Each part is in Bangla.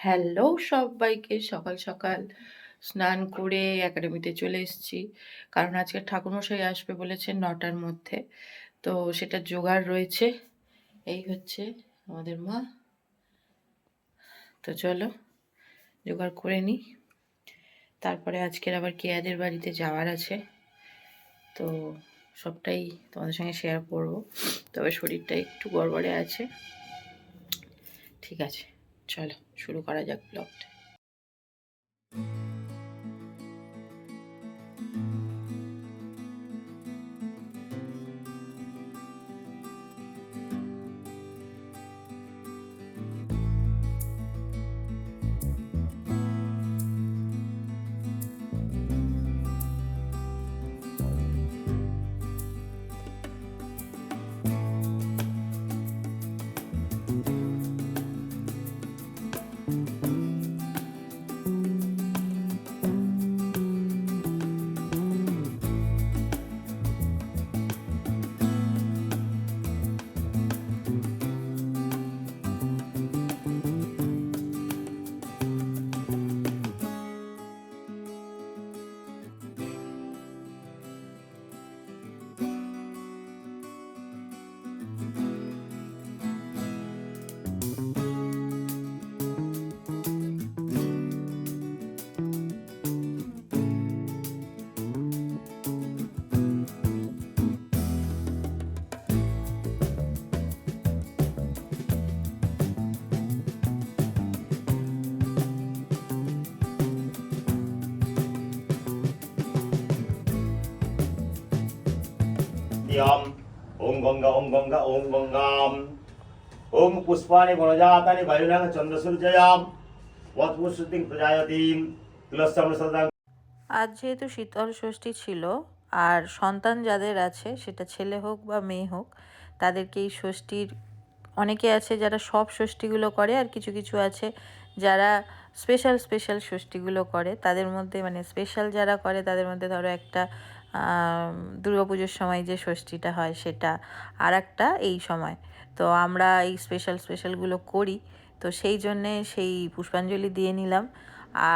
হ্যালো সবাইকে, সকাল সকাল স্নান করে একাডেমিতে চলে এসেছি। কারণ আজকে ঠাকুরমশাই আসবে বলেছেন ৯টার মধ্যে। তো সেটার জোগাড় রয়েছে। এই হচ্ছে আমাদের মা। তো চলো জোগাড় করে নিই। তারপরে আজকের আবার কেয়াদের বাড়িতে যাওয়ার আছে। তো সবটাই তোমাদের সঙ্গে শেয়ার করব। তবে শরীরটা একটু গড়বড়ে আছে। ঠিক আছে, চলো শুরু করা যাক ব্লগটা। ओम गंगा ओम गंगा ओम गंगाम ओम पुष्पाणि गुणजातानि वायुना चंद्रसूर्ययाम वत्पुष्टिं प्रजायतीं तुलस्याम सदा। আজ যেহেতু শীতল ষষ্ঠী ছিল আর সন্তান যাদের আছে, সেটা ছেলে হোক বা মেয়ে হোক, তাদেরকে এই ষষ্ঠীর অনেকে আছে যারা সব ষষ্ঠীগুলো করে, আর কিছু কিছু আছে যারা স্পেশাল ষষ্ঠীগুলো করে। তাদের মধ্যে মানে স্পেশাল যারা করে তাদের মধ্যে ধরো একটা দুর্গাপুজোর সময় যে ষষ্ঠীটা হয় সেটা, আর একটা এই সময়। তো আমরা এই স্পেশালগুলো করি। তো সেই জন্যে সেই পুষ্পাঞ্জলি দিয়ে নিলাম।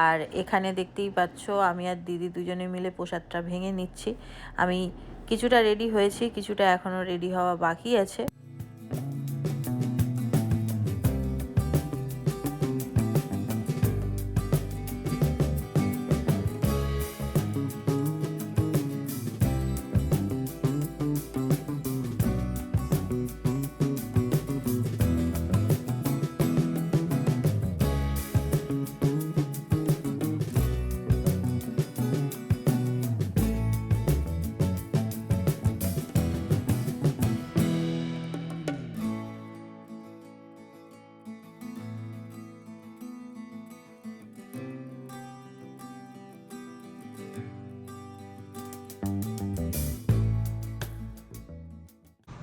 আর এখানে দেখতেই পাচ্ছ আমি আর দিদি দুজনে মিলে প্রসাদটা ভেঙে নিচ্ছি। আমি কিছুটা রেডি হয়েছি, কিছুটা এখনও রেডি হওয়া বাকি আছে।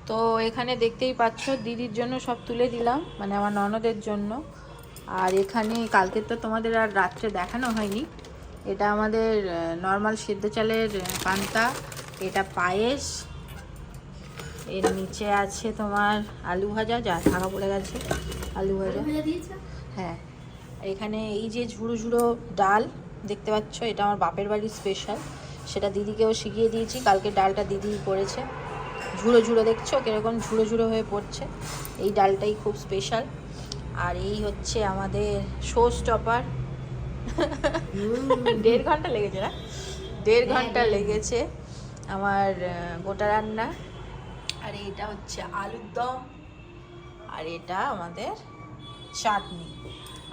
তো এখানে দেখতেই পাচ্ছ দিদির জন্য সব তুলে দিলাম, মানে আমার ননদের জন্য। আর এখানে কালকে তো তোমাদের আর রাত্রে দেখানো হয়নি, এটা আমাদের নর্মাল সিদ্ধ চালের পান্তা, এটা পায়েস, এর নিচে আছে তোমার আলু ভাজা, যা ঢাকা পড়ে গেছে আলু ভাজা। হ্যাঁ, এখানে এই যে ঝুড়ো ঝুড়ো ডাল দেখতে পাচ্ছ, এটা আমার বাপের বাড়ির স্পেশাল, সেটা দিদিকেও শিখিয়ে দিয়েছি। কালকে ডালটা দিদি করেছে। ঝুড়ো ঝুড়ো দেখছো কিরকম ঝুড়ো ঝুড়ো হয়ে পড়ছে, এই ডালটাই খুব স্পেশাল। আর এই হচ্ছে আমাদের শো স্টপার। 1.5 ঘন্টা লেগেছে না? 1.5 ঘন্টা লেগেছে আমার গোটা রান্না। আর এটা হচ্ছে আলুর দম, আর এটা আমাদের চাটনি,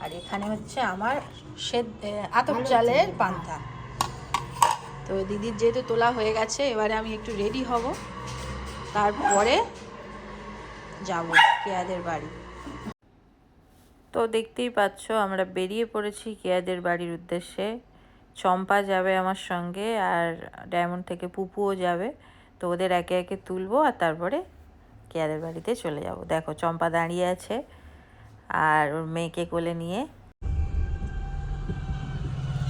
আর এখানে হচ্ছে আমার আতপ চালের পান্তা। তো দিদির যেহেতু তোলা হয়ে গেছে, এবারে আমি একটু রেডি হব, তারপরে যাব কেয়াদের বাড়ি। তো দেখতেই পাচ্ছ আমরা বেরিয়ে পড়েছি কেয়াদের বাড়ির উদ্দেশ্যে। চম্পা যাবে আমার সঙ্গে, আর ডায়মন্ড থেকে পুপুও যাবে। তো ওদের একে একে তুলবো, আর তারপরে কেয়াদের বাড়িতে চলে যাব। দেখো চম্পা দাঁড়িয়ে আছে আর ওর মেয়েকে কোলে নিয়ে।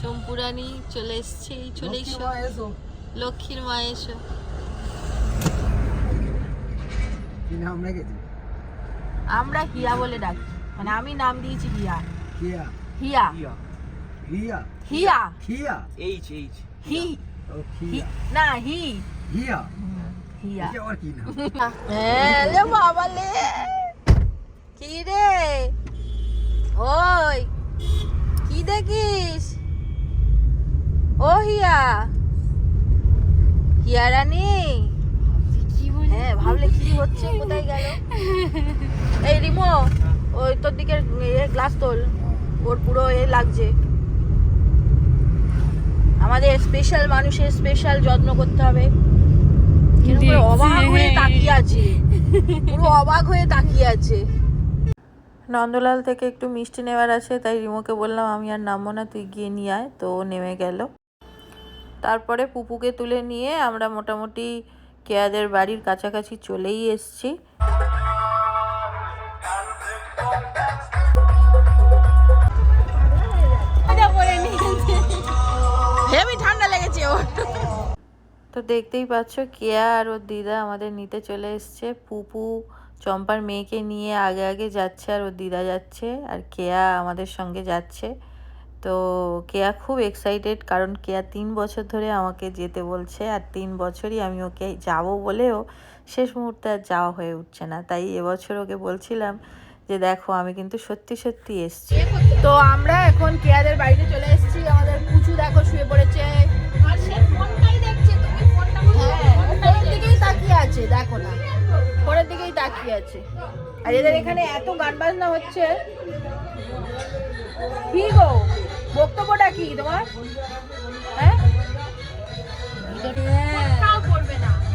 চম্পুরানি চলে এসছি, চলে এসো লক্ষ্মীর মা, এসো। আমরা হিয়া বলে ডাকি, মানে আমি নাম দিয়েছি হিয়া। হিয়া Here. Hiya Here. H. He Oh, he here. না হি Here. Hiya Here or Kina? হ্যাঁ রে বাবা লে কি রে ওই কি দেখিস ও হিয়া হিয়া রানী হ্যাঁ ভাবলে কি হচ্ছে কোথায় গেল এই রিমো ওই তোর দিকে গ্লাস তোল ওর পুরো লাগছে আমাদের স্পেশাল মানুষের স্পেশাল যত্ন করতে হবে পুরো অবাক হয়ে তাকিয়ে আছে পুরো অবাক হয়ে তাকিয়ে আছে নন্দলাল থেকে একটু মিষ্টি নেওয়ার আছে তাই রিমোকে বললাম আমি আর নামবো না তুই গিয়ে নিয়ে আয় তো ও নেমে গেল তারপরে পুপুকে তুলে নিয়ে আমরা মোটামুটি কেয়াদের বাড়ির কাছাকাছি চলেই এসেছি হেভি ঠান্ডা লেগেছে ওর তো দেখতেই পাচ্ছ কেয়া আর ওর দিদা আমাদের নিতে চলে এসছে পুপু চম্পার মেয়েকে নিয়ে আগে আগে যাচ্ছে আর ওর দিদা যাচ্ছে আর কেয়া আমাদের সঙ্গে যাচ্ছে তো কেয়া খুব এক্সাইটেড কারণ কেয়া 3 বছর ধরে আমাকে যেতে বলছে আর 3 বছরই আমি ওকে যাব বলেও শেষ মুহূর্তে আর যাওয়া হয়ে উঠছে না তাই এবছর ওকে বলছিলাম যে দেখো আমি কিন্তু সত্যি সত্যি এসেছি তো আমরা এখন কেয়াদের বাড়িতে চলে এসেছি আমাদের পুচু দেখো শুয়ে পড়েছে আর সে ফোনটাই দেখছে তুমি ফোনটা ফোনের দিকেই তাকিয়ে আছে দেখো না ফোনের দিকেই তাকিয়ে আছে আর এদের এখানে এত গান বাজনা হচ্ছে কি গো বক্তব্যটা কি তোমার হ্যাঁ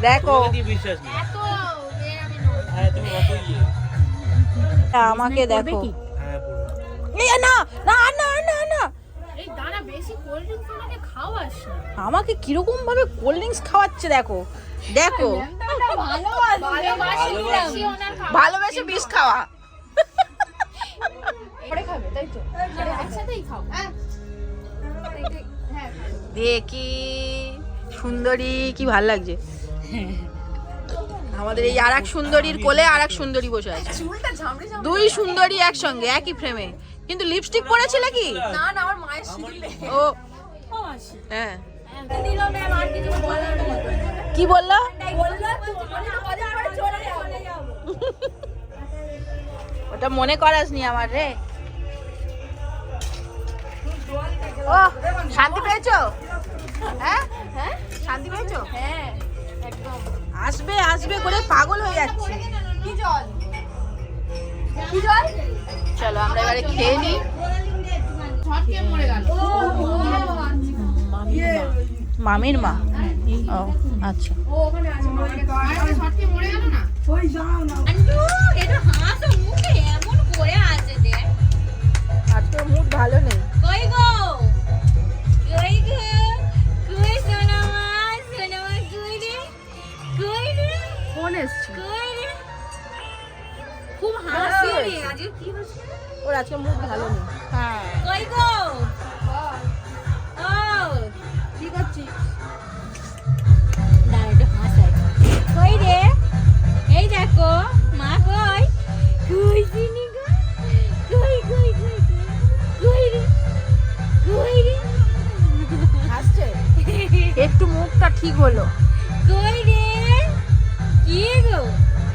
দেখো বিশ্বাস নেই এত হ্যাঁ তুমি অত ইয়ে আমাকে দেখো হ্যাঁ পুরো এই না না না না না এই দাঁড়া বেশি কোল্ড ড্রিঙ্কস আমাকে খাওয়াস না আমাকে কিরকম ভাবে কোল্ড ড্রিঙ্কস খাওয়াচ্ছে দেখো দেখো ভালোবাসি ওনার ভালোবেসে বিষ খাওয়া পরে খাবে তাই তো একসাথেই খাও দেখি সুন্দরী কি ভাল লাগছে আমাদের এই আরেক সুন্দরীর কোলে আরেক সুন্দরী বসে আছে দুই সুন্দরী একসঙ্গে একই ফ্রেমে কিন্তু লিপস্টিক পরেছিলে কি না না আমার মায়ের শিখলে ও হ্যাঁ কি বললো ওটা মনে করাসনি আমার রে ও শান্তি পেয়েছো হ্যাঁ হ্যাঁ শান্তি পেয়েছো হ্যাঁ একদম আসবে আসবে করে পাগল হয়ে যাচ্ছে কি জল চলো আমরা এবারে খেয়ে নিই ঝটকে মরে গেল মামির মা ও আচ্ছা ও ওখানে আছে আরে ঝটকে মরে গেল না এটা হাসো মুখে এমন করে আছে দেখ আজকে মুড ভালো নেই কই গো কই গো কই সোনামা কই রে ফোন এসছে কই রে খুব হাসি রে হয়েছে? আজ কি হচ্ছে ওর আজকে মুড ভালো নেই হ্যাঁ কই গো ও কি করছিস দাঁড়া একটু হাসাই কই রে এই দেখো মা কই কই চিনি গো কই কই কই কই রে কই রে হাসছে একটু মুখটা ঠিক হলো কই রে কি গো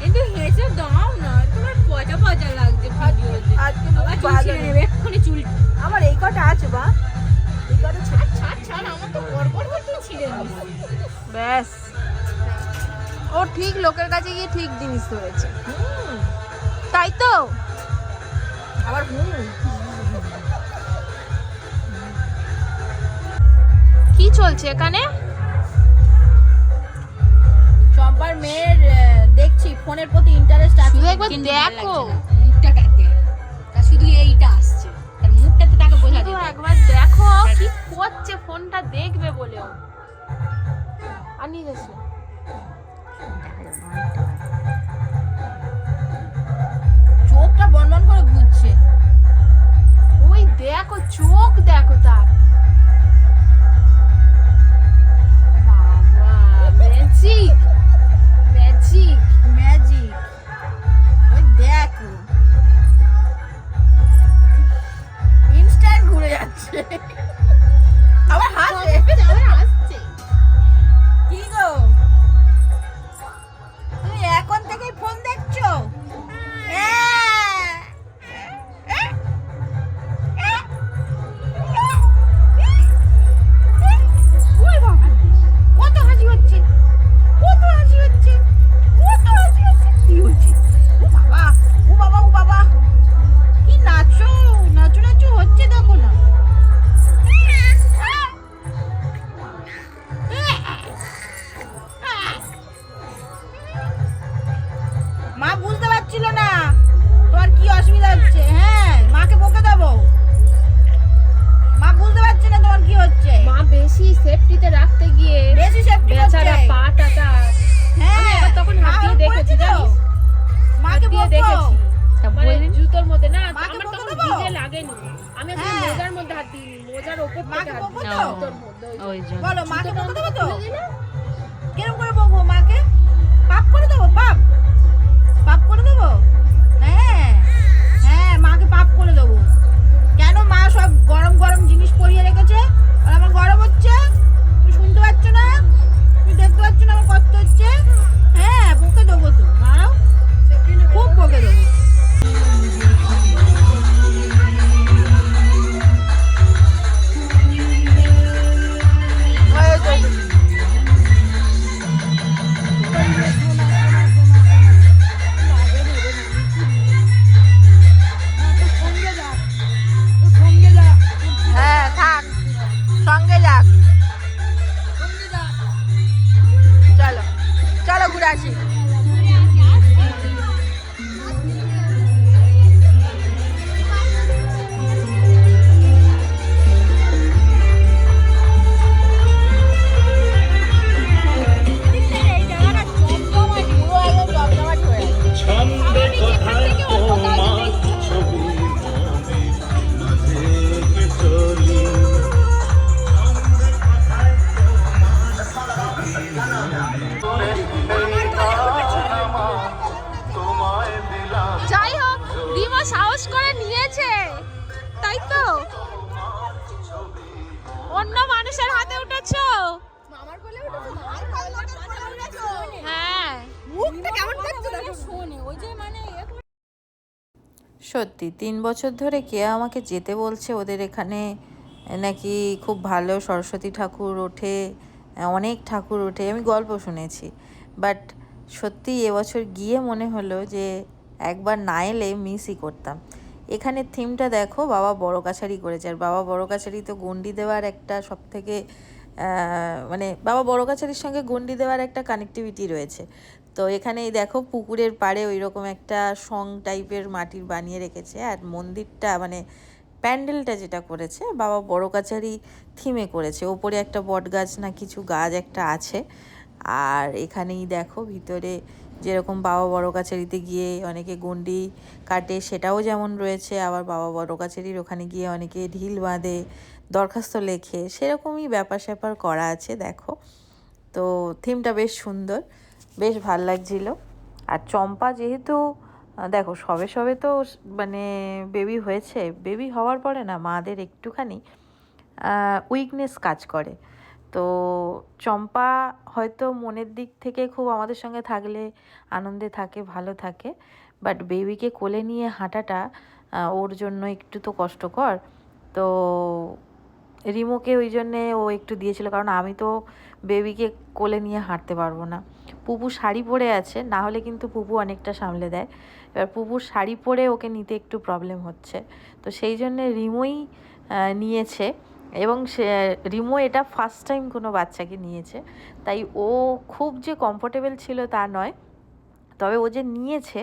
একটু হেসে দাও না তোমার পচা পচা লাগছে ভিডিওতে আজকে আবার মুড চুল ভালো ছিঁড়ে নেই নেবে এক্ষুনি চুল আমার এই কটা আছে বা এই কটা ছাড় ছাড় ছাড় আমার তো গড়বড় করতে ছিঁড়ে নিস ব্যাস ও ঠিক লোকের কাছে গিয়ে ঠিক জিনিস ধরেছে তাই তো আবার কি চলছে এখানে চম্পার মেয়ের দেখছি ফোনের প্রতি ইন্টারেস্ট আছে শুধু একবার কিন্তু দেখো মুখটা দেখ তা শুধু এইটা আসছে তার মুখটাতে তাকে বোঝা শুধু যায় একবার দেখো কি করছে ফোনটা দেখবে বলেও আর নিয়ে যাস না। চোখটা বনবন করে ঘুরছে ওই দেখো চোখ দেখো তার বাবা ম্যাজিক ম্যাজিক ম্যাজিক ওই দেখো ইনস্ট্যান্ট হাত দিয়ে দেখেছি তা মানে বললি জুতোর মধ্যে না মাকে আমার বকে তখন দেবো? ভিজে লাগেনি আমি আসলে হ্যাঁ। মোজার মধ্যে হাত দিইনি মোজার ওপর থেকে মাকে হাত বকবো দিই তো? জুতোর মধ্যে ওই ওই জন্য বলো মাকে বকে দেবো তো? খুলে দিলে কিরম করে বকবো মাকে? পাপ করে দেবো? পাপ পাপ করে দেবো? হ্যাঁ হ্যাঁ, মাকে পাপ করে দেবো। কেন মা সব গরম গরম জিনিস পরিয়ে রেখেছে আর আমার গরম হচ্ছে? তুই শুনতে পাচ্ছ না? তুই দেখতে পাচ্ছ না আমার কষ্ট হচ্ছে? হ্যাঁ, বকে দেবো তো, দাঁড়াও, খুব বকে দেবো। হ্যাঁ থাক, সঙ্গে যাক, চলো চলো ঘুরে আসি। ছন্দে কোথায় তোমার ছবি মনে মাঝে চলি তোমায় দিলাম যাই হোক রিমা সাহস করে নিয়েছে তাই তো অন্য মানুষের হাতে উঠেছো হ্যাঁ মুখটা কেমন করছে দেখো। শোনে ওই যে মানে সত্যি 3 বছর ধরে কে আমাকে যেতে বলছে ওদের এখানে নাকি খুব ভালো সরস্বতী ঠাকুর ওঠে, অনেক ঠাকুর ওঠে, আমি গল্প শুনেছি। বাট সত্যি এবছর গিয়ে মনে হলো যে একবার না এলে মিসই করতাম। এখানে থিমটা দেখো, বাবা বড় কাছারি করেছে। আর বাবা বড় কাছারি তো গণ্ডি দেওয়ার একটা সবথেকে মানে বাবা বড় কাছারির সঙ্গে গণ্ডি দেওয়ার একটা কানেক্টিভিটি রয়েছে। তো এখানেই দেখো পুকুরের পাড়ে ওই রকম একটা সং টাইপের মাটির বানিয়ে রেখেছে। আর মন্দিরটা মানে প্যান্ডেলটা যেটা করেছে বাবা বড় কাছারি থিমে করেছে। ওপরে একটা বট গাছ না কিছু গাছ একটা আছে। আর এখানেই দেখো ভিতরে যেরকম বাবা বড় কাছারিতে গিয়ে অনেকে গণ্ডি কাটে সেটাও যেমন রয়েছে, আবার বাবা বড় কাছারির ওখানে গিয়ে অনেকে ঢিল বাঁধে, দরখাস্ত লেখে, সেরকমই ব্যাপার স্যাপার করা আছে দেখো। তো থিমটা বেশ সুন্দর, বেশ ভাল লাগছিল। আর চম্পা যেহেতু দেখো সবে সবে তো মানে বেবি হয়েছে, বেবি হওয়ার পরে না মাদের একটুখানি উইকনেস কাজ করে। তো চম্পা হয়তো মনের দিক থেকে খুব আমাদের সঙ্গে থাকলে আনন্দে থাকে, ভালো থাকে, বাট বেবিকে কোলে নিয়ে হাঁটাটা ওর জন্য একটু তো কষ্টকর। তো রিমোকে ওই জন্যে ও একটু দিয়েছিল, কারণ আমি তো বেবিকে কোলে নিয়ে হাঁটতে পারবো না। পুপু শাড়ি পরে আছে, না হলে কিন্তু পুপু অনেকটা সামলে দেয়। এবার পুপুর শাড়ি পরে ওকে নিতে একটু প্রবলেম হচ্ছে, তো সেই জন্যে রিমোই নিয়েছে। এবং সে রিমো এটা ফার্স্ট টাইম কোনো বাচ্চাকে নিয়েছে, তাই ও খুব যে কমফোর্টেবল ছিল তা নয়, তবে ও যে নিয়েছে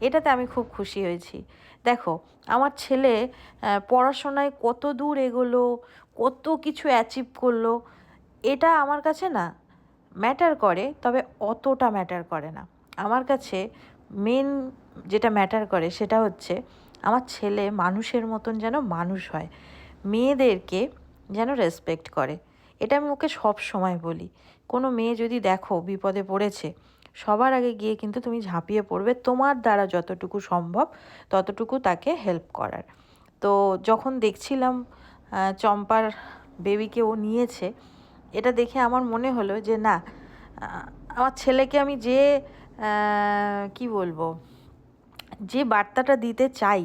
এটাতে আমি খুব খুশি হয়েছি। দেখো আমার ছেলে পড়াশোনায় কত দূর এগোলো, কত কিছু অ্যাচিভ করলো, এটা আমার কাছে না ম্যাটার করে, তবে অতটা ম্যাটার করে না। আমার কাছে মেন যেটা ম্যাটার করে সেটা হচ্ছে আমার ছেলে মানুষের মতন যেন মানুষ হয়, মেয়েদেরকে যেন রেসপেক্ট করে। এটা আমি ওকে সব সময় বলি, কোনো মেয়ে যদি দেখো বিপদে পড়েছে সবার আগে গিয়ে কিন্তু তুমি ঝাঁপিয়ে পড়বে, তোমার দ্বারা যতটুকু সম্ভব ততটুকু তাকে হেল্প করার। তো যখন দেখছিলাম চম্পার বেবিকে ও নিয়েছে, এটা দেখে আমার মনে হলো যে না, আমার ছেলেকে আমি যে কি বলবো, যে বার্তাটা দিতে চাই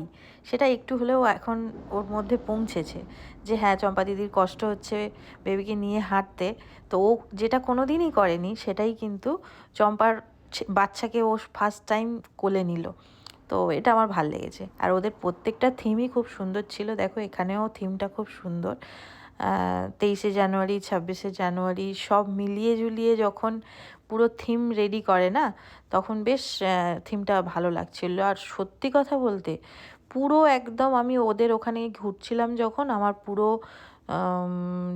সেটা একটু হলেও এখন ওর মধ্যে পৌঁছেছে, যে হ্যাঁ চম্পা দিদির কষ্ট হচ্ছে বেবিকে নিয়ে হাঁটতে। তো ও যেটা কোনো দিনই করেনি সেটাই কিন্তু চম্পার বাচ্চাকে ও ফার্স্ট টাইম কোলে নিল। তো এটা আমার ভাল লেগেছে। আর ওদের প্রত্যেকটা থিমই খুব সুন্দর ছিল, দেখো এখানেও থিমটা খুব সুন্দর। 23শে জানুয়ারি 26শে জানুয়ারি সব মিলিয়ে ঝুলিয়ে যখন পুরো থিম রেডি করে না, তখন বেশ থিমটা ভালো লাগছিল। আর সত্যি কথা বলতে পুরো একদম আমি ওদের ওখানে ঘুরছিলাম যখন, আমার পুরো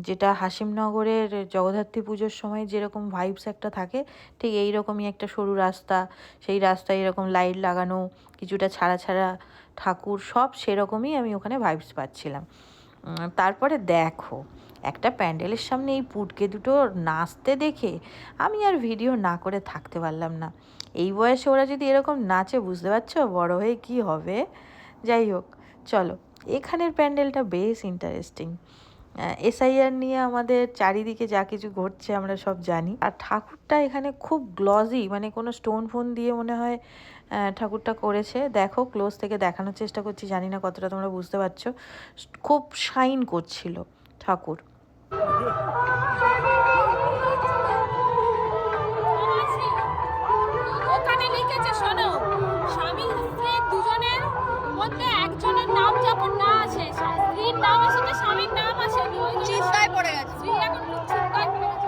যেটা হাসিমনগরের জগদ্ধাত্রী পুজোর সময় যেরকম ভাইবস একটা থাকে, ঠিক এই রকমই একটা সরু রাস্তা, সেই রাস্তায় এরকম লাইট লাগানো, কিছুটা ছাড়া ছাড়া ঠাকুর, সব সেরকমই আমি ওখানে ভাইবস পাচ্ছিলাম। তারপরে দেখো একটা প্যান্ডেলের সামনে এই পুটকে দুটো নাচতে দেখে আমি আর ভিডিও না করে থাকতে পারলাম না। এই বয়সে ওরা যদি এরকম নাচে, বুঝতে পারছো বড় হয়ে কি হবে। যাই হোক, চলো, এখানের প্যান্ডেলটা বেশ ইন্টারেস্টিং। এসআইআর নিয়ে আমাদের চারিদিকে যা কিছু ঘটছে আমরা সব জানি। আর ঠাকুরটা এখানে খুব গ্লজি, মানে কোনো স্টোন ফোন দিয়ে মনে হয় ঠাকুরটা করেছে। দেখো ক্লোজ থেকে দেখানোর চেষ্টা করছি, জানি না কতটা তোমরা বুঝতে পারছো। খুব শাইন করছিল ঠাকুর। ওখানে লিখেছে, শোনো, স্বামী স্ত্রী দুজনের মধ্যে একজনের নাম যখন না আসে, স্ত্রীর নাম আসে তো স্বামীর নাম আসে, চিন্তায় পড়ে গেছে স্ত্রী, এখন খুব চিন্তায় পড়ে গেছে।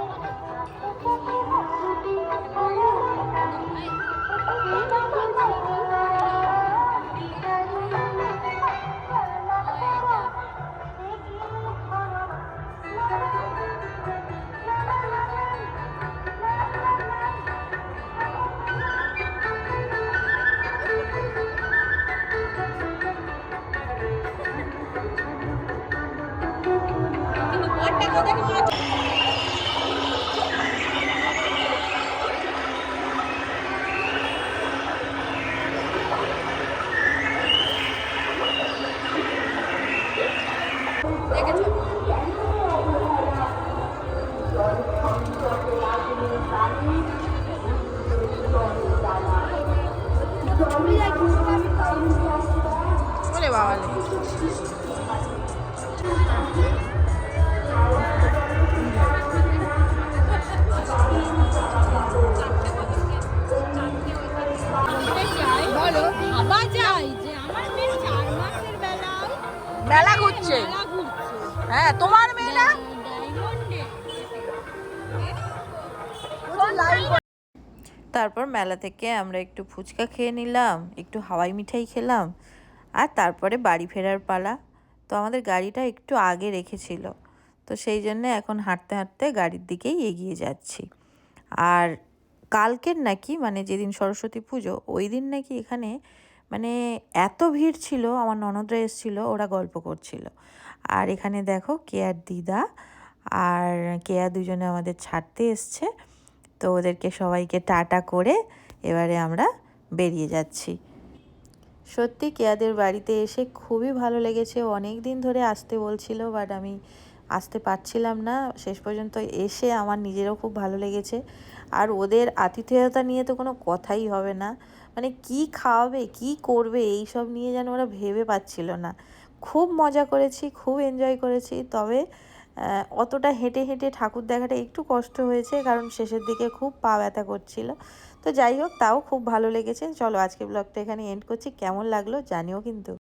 বলে বাবালে বলো, ভাবা যায় যে আমার মেয়ে 4 মাসের বেলায় মেলা ঘুরছে। মেলা ঘুরছে হ্যাঁ, তোমার মেয়ে না? ডায়মন্ডে। তারপর মেলা থেকে আমরা একটু ফুচকা খেয়ে নিলাম, একটু হাওয়াই মিঠাই খেলাম, আর তারপরে বাড়ি ফেরার পালা। তো আমাদের গাড়িটা একটু আগে রেখেছিল, তো সেই জন্য এখন হাঁটতে হাঁটতে গাড়ির দিকেই এগিয়ে যাচ্ছি। আর কালকের নাকি, মানে যেদিন সরস্বতী পুজো, ওই দিন নাকি এখানে মানে এত ভিড় ছিল, আমার ননদরা এসেছিল, ওরা গল্প করছিল। আর এখানে দেখো কেয়ার দিদা আর কেয়া দুজনে আমাদের ছাড়তে এসছে। তো ওদেরকে সবাইকে টাটা করে এবারে আমরা বেরিয়ে যাচ্ছি। সত্যি কেয়াদের বাড়িতে এসে খুবই ভালো লেগেছে। অনেক দিন ধরে আসতে বলছিল, বাট আমি আসতে পারছিলাম না। শেষ পর্যন্ত এসে আমার নিজেরও খুব ভালো লেগেছে। আর ওদের আতিথেয়তা নিয়ে তো কোনো কথাই হবে না, মানে কি খাওয়াবে কি করবে এই সব নিয়ে যেন ওরা ভেবে পাচ্ছিল না। খুব মজা করেছি, খুব এনজয় করেছি। তবে অতটা হেঁটে হেঁটে ঠাকুর দেখাটা একটু কষ্ট হয়েছে, কারণ শেষের দিকে খুব পা ব্যথা করছিল। তো যাই হোক, তাও খুব ভালো লেগেছে। চলো আজকে ব্লগটা এখানে এন্ড করছি। কেমন লাগলো জানিও কিন্তু।